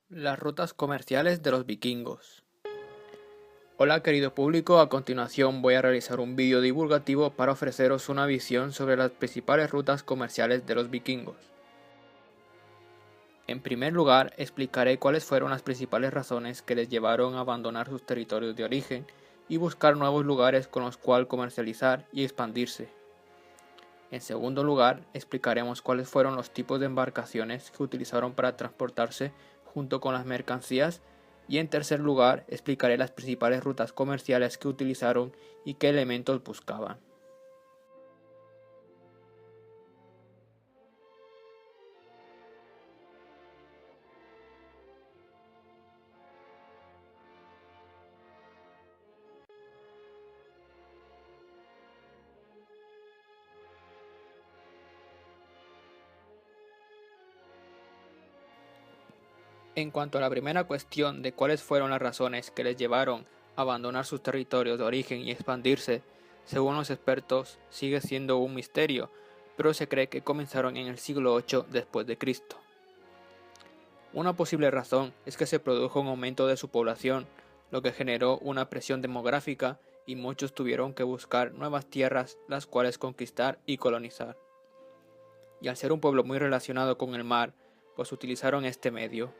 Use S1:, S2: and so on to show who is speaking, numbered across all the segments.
S1: Las rutas comerciales de los vikingos. Hola querido público, a continuación voy a realizar un vídeo divulgativo para ofreceros una visión sobre las principales rutas comerciales de los vikingos. En primer lugar, explicaré cuáles fueron las principales razones que les llevaron a abandonar sus territorios de origen y buscar nuevos lugares con los cuales comercializar y expandirse. En segundo lugar, explicaremos cuáles fueron los tipos de embarcaciones que utilizaron para transportarse junto con las mercancías y en tercer lugar, explicaré las principales rutas comerciales que utilizaron y qué elementos buscaban. En cuanto a la primera cuestión de cuáles fueron las razones que les llevaron a abandonar sus territorios de origen y expandirse, según los expertos sigue siendo un misterio, pero se cree que comenzaron en el siglo VIII después de Cristo. Una posible razón es que se produjo un aumento de su población, lo que generó una presión demográfica y muchos tuvieron que buscar nuevas tierras las cuales conquistar y colonizar. Y al ser un pueblo muy relacionado con el mar, pues utilizaron este medio.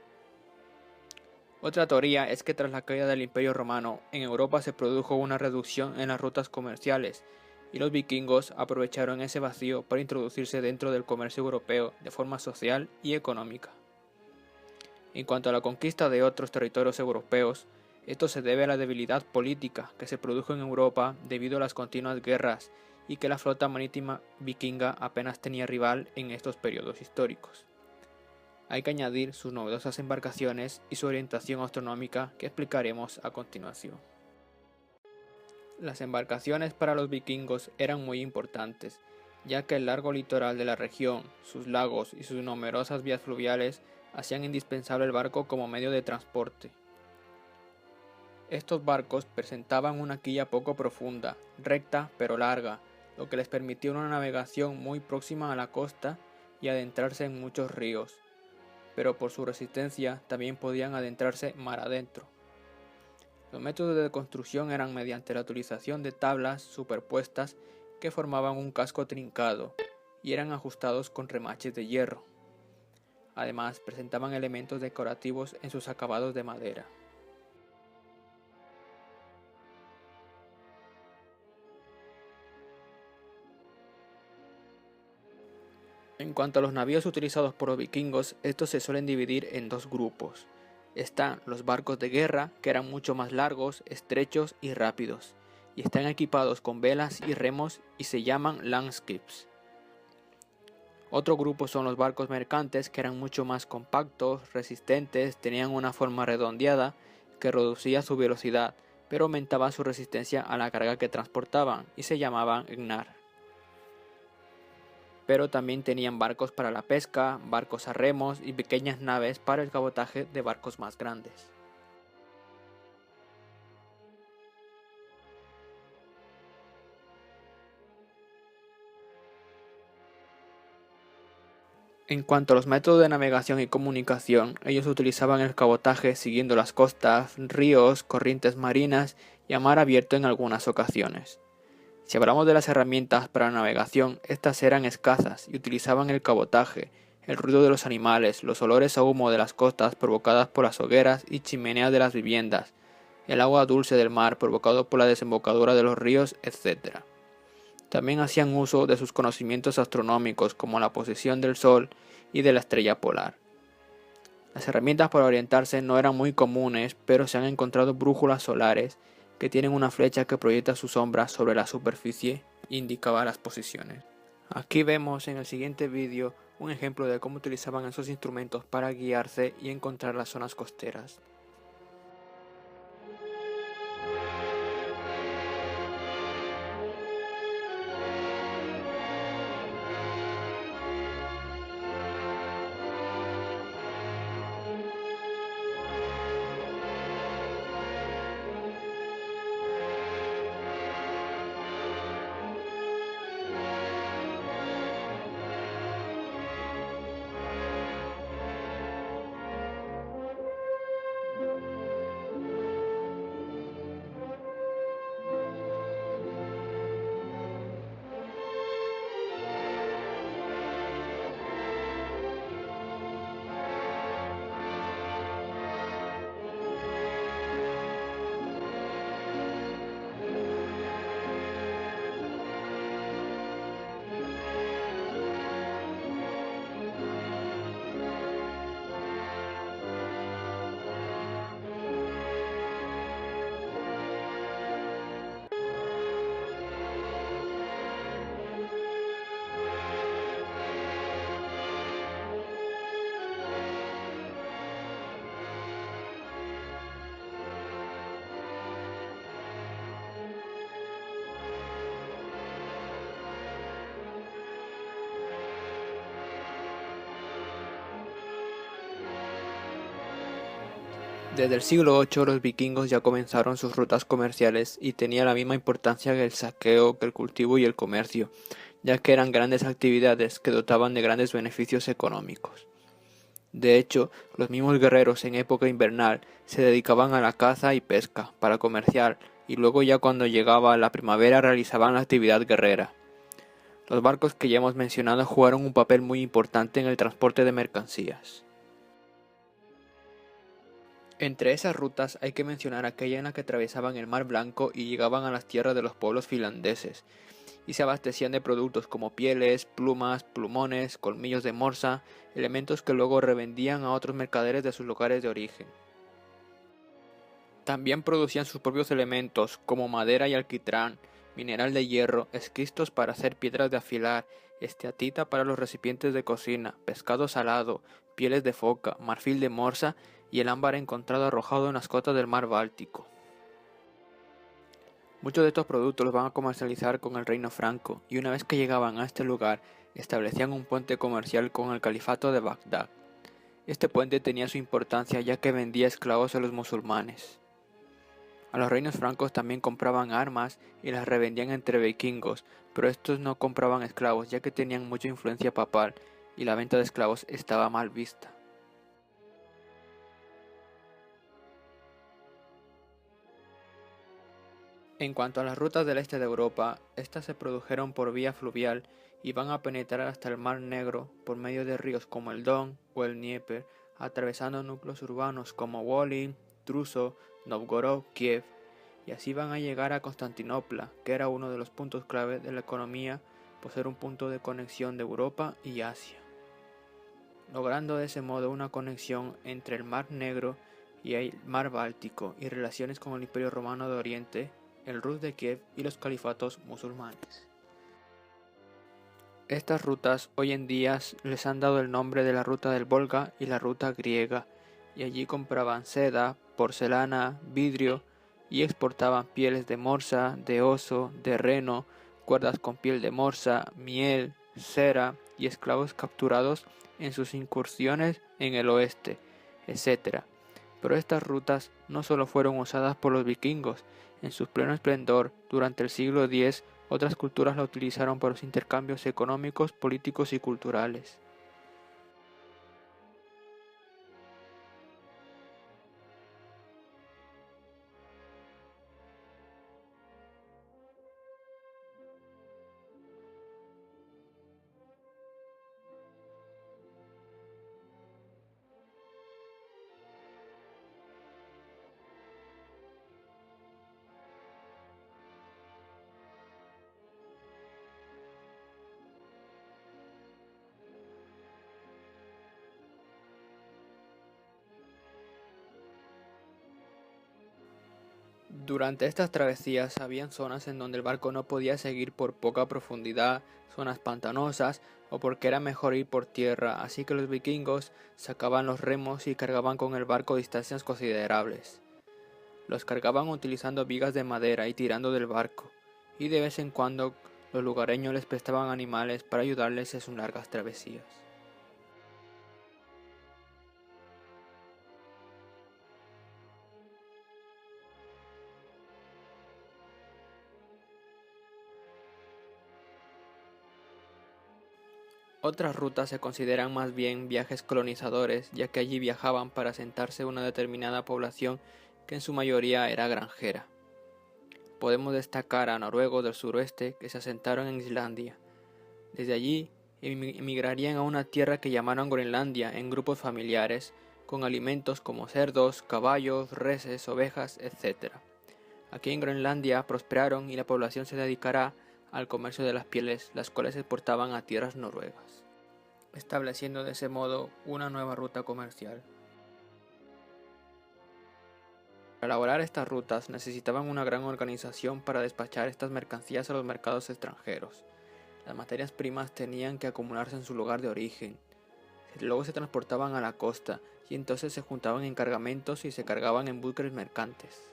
S1: Otra teoría es que tras la caída del Imperio Romano, en Europa se produjo una reducción en las rutas comerciales, y los vikingos aprovecharon ese vacío para introducirse dentro del comercio europeo de forma social y económica. En cuanto a la conquista de otros territorios europeos, esto se debe a la debilidad política que se produjo en Europa debido a las continuas guerras y que la flota marítima vikinga apenas tenía rival en estos periodos históricos. Hay que añadir sus novedosas embarcaciones y su orientación astronómica que explicaremos a continuación. Las embarcaciones para los vikingos eran muy importantes, ya que el largo litoral de la región, sus lagos y sus numerosas vías fluviales hacían indispensable el barco como medio de transporte. Estos barcos presentaban una quilla poco profunda, recta pero larga, lo que les permitía una navegación muy próxima a la costa y adentrarse en muchos ríos, pero por su resistencia también podían adentrarse mar adentro. Los métodos de construcción eran mediante la utilización de tablas superpuestas que formaban un casco trincado y eran ajustados con remaches de hierro. Además, presentaban elementos decorativos en sus acabados de madera. En cuanto a los navíos utilizados por los vikingos, estos se suelen dividir en dos grupos. Están los barcos de guerra, que eran mucho más largos, estrechos y rápidos, y están equipados con velas y remos y se llaman landships. Otro grupo son los barcos mercantes, que eran mucho más compactos, resistentes, tenían una forma redondeada que reducía su velocidad, pero aumentaba su resistencia a la carga que transportaban y se llamaban gnar. Pero también tenían barcos para la pesca, barcos a remos y pequeñas naves para el cabotaje de barcos más grandes. En cuanto a los métodos de navegación y comunicación, ellos utilizaban el cabotaje siguiendo las costas, ríos, corrientes marinas y a mar abierto en algunas ocasiones. Si hablamos de las herramientas para la navegación, estas eran escasas y utilizaban el cabotaje, el ruido de los animales, los olores a humo de las costas provocadas por las hogueras y chimeneas de las viviendas, el agua dulce del mar provocado por la desembocadura de los ríos, etc. También hacían uso de sus conocimientos astronómicos como la posición del Sol y de la estrella polar. Las herramientas para orientarse no eran muy comunes, pero se han encontrado brújulas solares que tienen una flecha que proyecta su sombra sobre la superficie e indicaba las posiciones. Aquí vemos en el siguiente vídeo un ejemplo de cómo utilizaban esos instrumentos para guiarse y encontrar las zonas costeras. Desde el siglo VIII los vikingos ya comenzaron sus rutas comerciales y tenía la misma importancia que el saqueo, que el cultivo y el comercio, ya que eran grandes actividades que dotaban de grandes beneficios económicos. De hecho, los mismos guerreros en época invernal se dedicaban a la caza y pesca para comerciar y luego ya cuando llegaba la primavera realizaban la actividad guerrera. Los barcos que ya hemos mencionado jugaron un papel muy importante en el transporte de mercancías. Entre esas rutas hay que mencionar aquella en la que atravesaban el Mar Blanco y llegaban a las tierras de los pueblos finlandeses, y se abastecían de productos como pieles, plumas, plumones, colmillos de morsa, elementos que luego revendían a otros mercaderes de sus lugares de origen. También producían sus propios elementos como madera y alquitrán, mineral de hierro, esquistos para hacer piedras de afilar, esteatita para los recipientes de cocina, pescado salado, pieles de foca, marfil de morsa y el ámbar encontrado arrojado en las costas del mar Báltico. Muchos de estos productos los van a comercializar con el reino franco y una vez que llegaban a este lugar establecían un puente comercial con el califato de Bagdad. Este puente tenía su importancia ya que vendía esclavos a los musulmanes. A los reinos francos también compraban armas y las revendían entre vikingos, pero estos no compraban esclavos ya que tenían mucha influencia papal y la venta de esclavos estaba mal vista. En cuanto a las rutas del este de Europa, estas se produjeron por vía fluvial y van a penetrar hasta el Mar Negro por medio de ríos como el Don o el Dnieper, atravesando núcleos urbanos como Wolin, Druso, Novgorod, Kiev, y así van a llegar a Constantinopla, que era uno de los puntos clave de la economía por ser un punto de conexión de Europa y Asia, logrando de ese modo una conexión entre el Mar Negro y el Mar Báltico y relaciones con el Imperio Romano de Oriente, el Rus de Kiev y los califatos musulmanes. Estas rutas hoy en día les han dado el nombre de la ruta del Volga y la ruta griega, y allí compraban seda, porcelana, vidrio y exportaban pieles de morsa, de oso, de reno, cuerdas con piel de morsa, miel, cera y esclavos capturados en sus incursiones en el oeste, etc. Pero estas rutas no solo fueron usadas por los vikingos, en su pleno esplendor durante el siglo X otras culturas la utilizaron para los intercambios económicos, políticos y culturales. Durante estas travesías habían zonas en donde el barco no podía seguir por poca profundidad, zonas pantanosas o porque era mejor ir por tierra, así que los vikingos sacaban los remos y cargaban con el barco distancias considerables. Los cargaban utilizando vigas de madera y tirando del barco, y de vez en cuando los lugareños les prestaban animales para ayudarles en sus largas travesías. Otras rutas se consideran más bien viajes colonizadores, ya que allí viajaban para asentarse una determinada población que en su mayoría era granjera. Podemos destacar a noruegos del suroeste que se asentaron en Islandia. Desde allí emigrarían a una tierra que llamaron Groenlandia en grupos familiares, con alimentos como cerdos, caballos, reses, ovejas, etc. Aquí en Groenlandia prosperaron y la población se dedicará al comercio de las pieles, las cuales se exportaban a tierras noruegas, estableciendo de ese modo una nueva ruta comercial. Para elaborar estas rutas necesitaban una gran organización para despachar estas mercancías a los mercados extranjeros. Las materias primas tenían que acumularse en su lugar de origen. Luego se transportaban a la costa y entonces se juntaban en cargamentos y se cargaban en buques mercantes.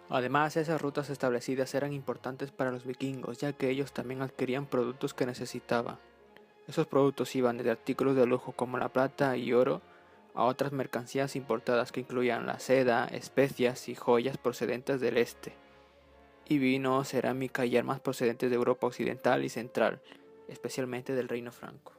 S1: Además, esas rutas establecidas eran importantes para los vikingos, ya que ellos también adquirían productos que necesitaban. Esos productos iban desde artículos de lujo como la plata y oro a otras mercancías importadas que incluían la seda, especias y joyas procedentes del este, y vino, cerámica y armas procedentes de Europa occidental y central, especialmente del Reino Franco.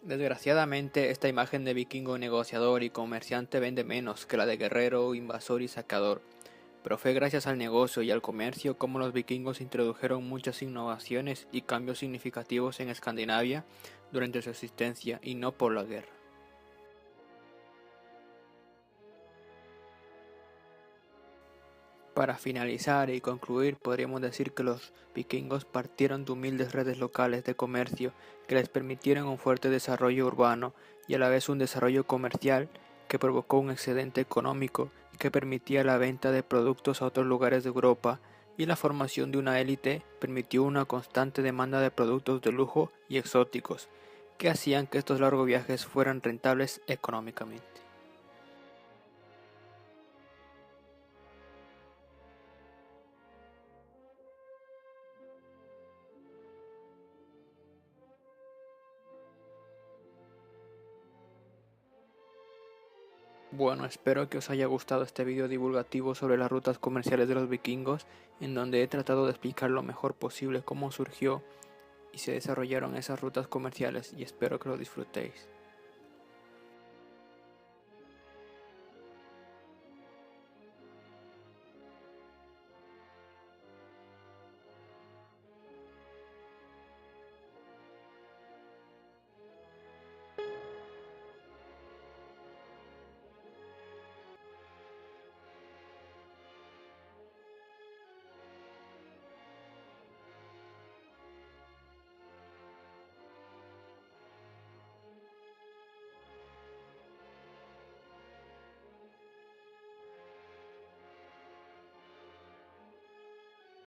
S1: Desgraciadamente, esta imagen de vikingo negociador y comerciante vende menos que la de guerrero, invasor y saqueador, pero fue gracias al negocio y al comercio como los vikingos introdujeron muchas innovaciones y cambios significativos en Escandinavia durante su existencia y no por la guerra. Para finalizar y concluir, podríamos decir que los vikingos partieron de humildes redes locales de comercio que les permitieron un fuerte desarrollo urbano y a la vez un desarrollo comercial que provocó un excedente económico y que permitía la venta de productos a otros lugares de Europa, y la formación de una élite permitió una constante demanda de productos de lujo y exóticos, que hacían que estos largos viajes fueran rentables económicamente. Bueno, espero que os haya gustado este vídeo divulgativo sobre las rutas comerciales de los vikingos, en donde he tratado de explicar lo mejor posible cómo surgió y se desarrollaron esas rutas comerciales, y espero que lo disfrutéis.